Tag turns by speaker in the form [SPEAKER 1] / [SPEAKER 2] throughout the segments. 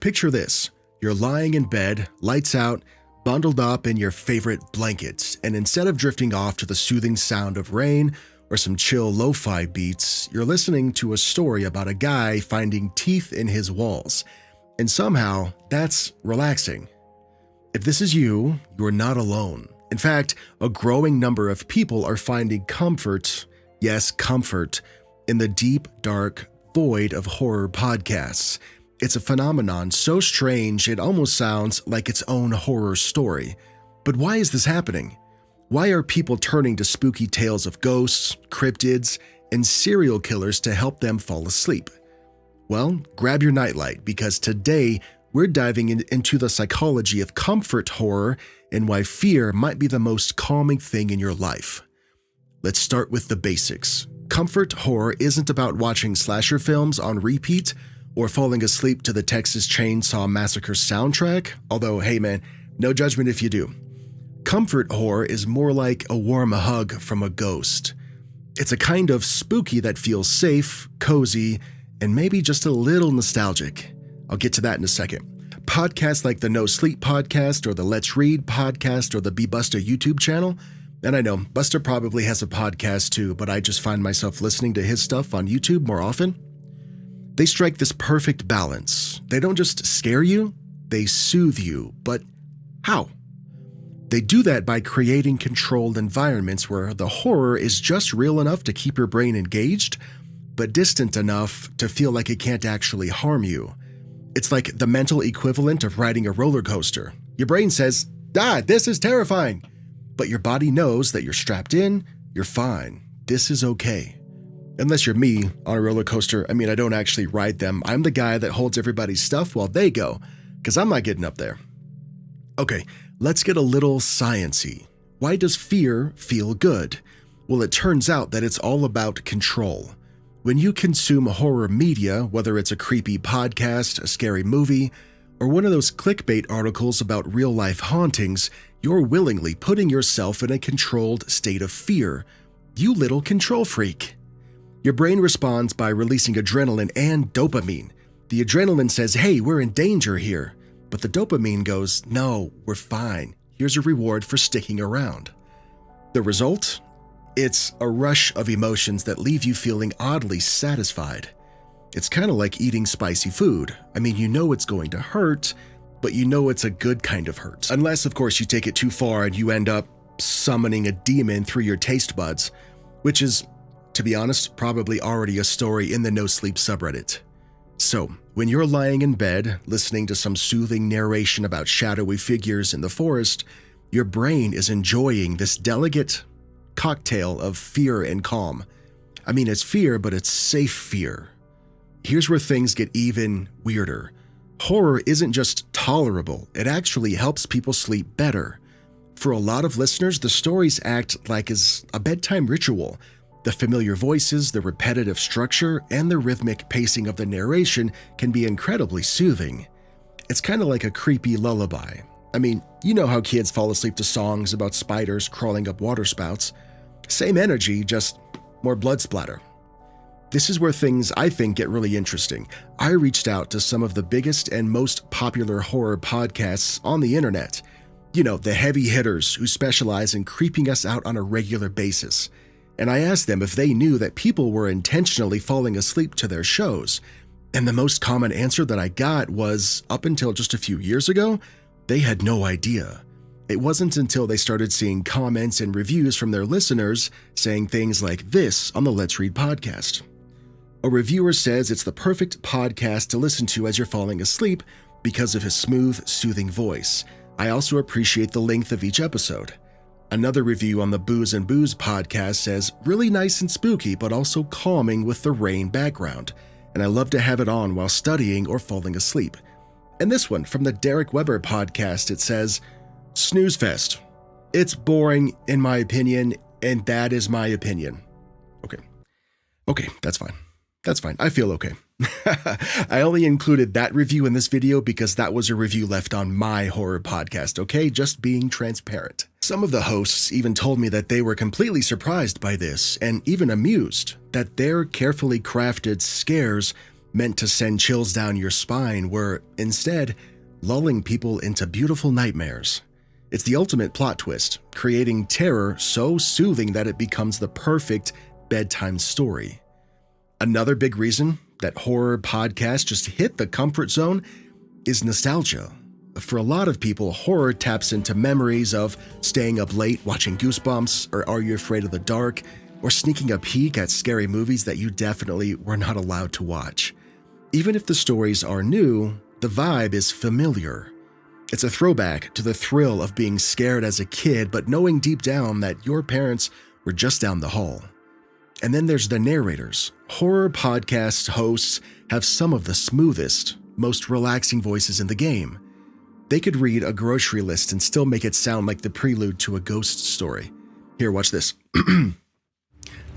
[SPEAKER 1] Picture this. You're lying in bed, lights out, bundled up in your favorite blankets, and instead of drifting off to the soothing sound of rain or some chill lo-fi beats, you're listening to a story about a guy finding teeth in his walls. And somehow, that's relaxing. If this is you, you're not alone. In fact, a growing number of people are finding comfort, yes, comfort, in the deep, dark void of horror podcasts. It's a phenomenon so strange it almost sounds like its own horror story. But why is this happening? Why are people turning to spooky tales of ghosts, cryptids, and serial killers to help them fall asleep? Well, grab your nightlight because today we're diving into the psychology of comfort horror and why fear might be the most calming thing in your life. Let's start with the basics. Comfort horror isn't about watching slasher films on repeat or falling asleep to the Texas Chainsaw Massacre soundtrack, although hey man, no judgment if you do. Comfort horror is more like a warm hug from a ghost. It's a kind of spooky that feels safe, cozy, and maybe just a little nostalgic. I'll get to that in a second. Podcasts like the No Sleep podcast or the Let's Read podcast or the be.busta YouTube channel, and I know Buster probably has a podcast too, but I just find myself listening to his stuff on YouTube more often. They strike this perfect balance. They don't just scare you, they soothe you. But how? They do that by creating controlled environments where the horror is just real enough to keep your brain engaged, but distant enough to feel like it can't actually harm you. It's like the mental equivalent of riding a roller coaster. Your brain says, this is terrifying. But your body knows that you're strapped in, you're fine. This is okay. Unless you're me on a roller coaster, I don't actually ride them. I'm the guy that holds everybody's stuff while they go, because I'm not getting up there. Okay, let's get a little science-y. Why does fear feel good? Well, it turns out that it's all about control. When you consume horror media, whether it's a creepy podcast, a scary movie, or one of those clickbait articles about real-life hauntings, you're willingly putting yourself in a controlled state of fear. You little control freak. Your brain responds by releasing adrenaline and dopamine. The adrenaline says, hey, we're in danger here. But the dopamine goes, no, we're fine. Here's a reward for sticking around. The result? It's a rush of emotions that leave you feeling oddly satisfied. It's kind of like eating spicy food. You know it's going to hurt, but you know it's a good kind of hurt. Unless, of course, you take it too far and you end up summoning a demon through your taste buds, which is, to be honest, probably already a story in the No Sleep subreddit. So, when you're lying in bed, listening to some soothing narration about shadowy figures in the forest, your brain is enjoying this delicate cocktail of fear and calm. It's fear, but it's safe fear. Here's where things get even weirder. Horror isn't just tolerable, it actually helps people sleep better. For a lot of listeners, the stories act like as a bedtime ritual. The familiar voices, the repetitive structure, and the rhythmic pacing of the narration can be incredibly soothing. It's kind of like a creepy lullaby. You know how kids fall asleep to songs about spiders crawling up water spouts. Same energy, just more blood splatter. This is where things, I think, get really interesting. I reached out to some of the biggest and most popular horror podcasts on the internet. The heavy hitters who specialize in creeping us out on a regular basis. And I asked them if they knew that people were intentionally falling asleep to their shows. And the most common answer that I got was, up until just a few years ago, they had no idea. It wasn't until they started seeing comments and reviews from their listeners saying things like this on the Let's Read podcast. A reviewer says it's the perfect podcast to listen to as you're falling asleep because of his smooth, soothing voice. I also appreciate the length of each episode. Another review on the Booze and Booze podcast says, really nice and spooky, but also calming with the rain background. And I love to have it on while studying or falling asleep. And this one from the Derek Weber podcast, it says, snooze fest. It's boring in my opinion, and that is my opinion. Okay, that's fine. I feel okay. I only included that review in this video because that was a review left on my horror podcast, okay? Just being transparent. Some of the hosts even told me that they were completely surprised by this and even amused that their carefully crafted scares meant to send chills down your spine were instead lulling people into beautiful nightmares. It's the ultimate plot twist, creating terror so soothing that it becomes the perfect bedtime story. Another big reason that horror podcasts just hit the comfort zone is nostalgia. For a lot of people, horror taps into memories of staying up late watching Goosebumps or Are You Afraid of the Dark, or sneaking a peek at scary movies that you definitely were not allowed to watch. Even if the stories are new, the vibe is familiar. It's a throwback to the thrill of being scared as a kid, but knowing deep down that your parents were just down the hall. And then there's the narrators. Horror podcast hosts have some of the smoothest, most relaxing voices in the game. They could read a grocery list and still make it sound like the prelude to a ghost story. Here, watch this.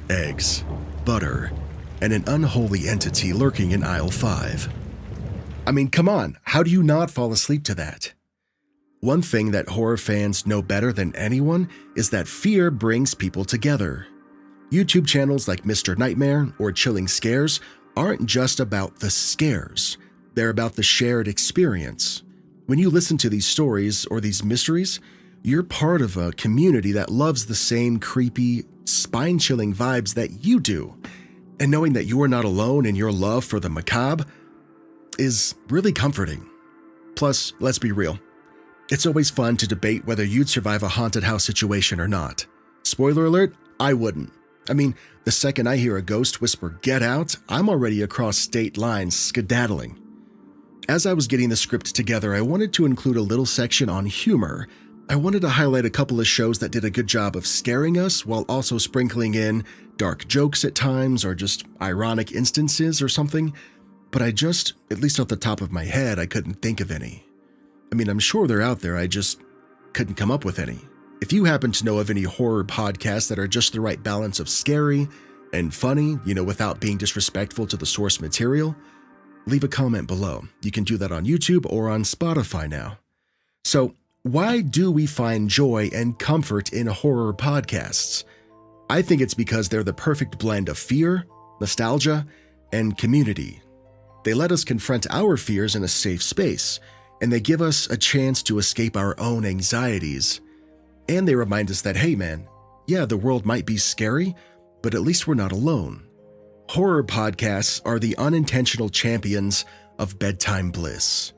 [SPEAKER 1] Eggs, butter, and an unholy entity lurking in aisle 5. I mean, come on, how do you not fall asleep to that? One thing that horror fans know better than anyone is that fear brings people together. YouTube channels like Mr. Nightmare or Chilling Scares aren't just about the scares, they're about the shared experience. When you listen to these stories or these mysteries, you're part of a community that loves the same creepy, spine-chilling vibes that you do. And knowing that you are not alone in your love for the macabre is really comforting. Plus, let's be real. It's always fun to debate whether you'd survive a haunted house situation or not. Spoiler alert, I wouldn't. I mean, the second I hear a ghost whisper, "Get out," I'm already across state lines skedaddling. As I was getting the script together, I wanted to include a little section on humor. I wanted to highlight a couple of shows that did a good job of scaring us while also sprinkling in dark jokes at times or just ironic instances or something, but at least off the top of my head, I couldn't think of any. I mean, I'm sure they're out there, I just couldn't come up with any. If you happen to know of any horror podcasts that are just the right balance of scary and funny, without being disrespectful to the source material, leave a comment below. You can do that on YouTube or on Spotify now. So, why do we find joy and comfort in horror podcasts? I think it's because they're the perfect blend of fear, nostalgia, and community. They let us confront our fears in a safe space, and they give us a chance to escape our own anxieties. And they remind us that, hey man, yeah, the world might be scary, but at least we're not alone. Horror podcasts are the unintentional champions of bedtime bliss.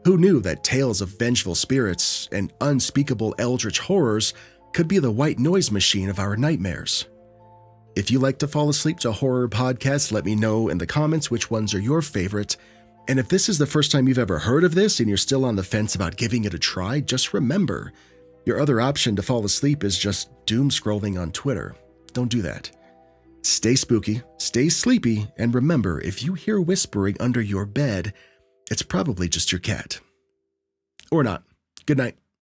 [SPEAKER 1] Who knew that tales of vengeful spirits and unspeakable eldritch horrors could be the white noise machine of our nightmares? If you like to fall asleep to horror podcasts, let me know in the comments which ones are your favorite. And if this is the first time you've ever heard of this and you're still on the fence about giving it a try, just remember, your other option to fall asleep is just doom scrolling on Twitter. Don't do that. Stay spooky, stay sleepy, and remember, if you hear whispering under your bed, it's probably just your cat. Or not. Good night.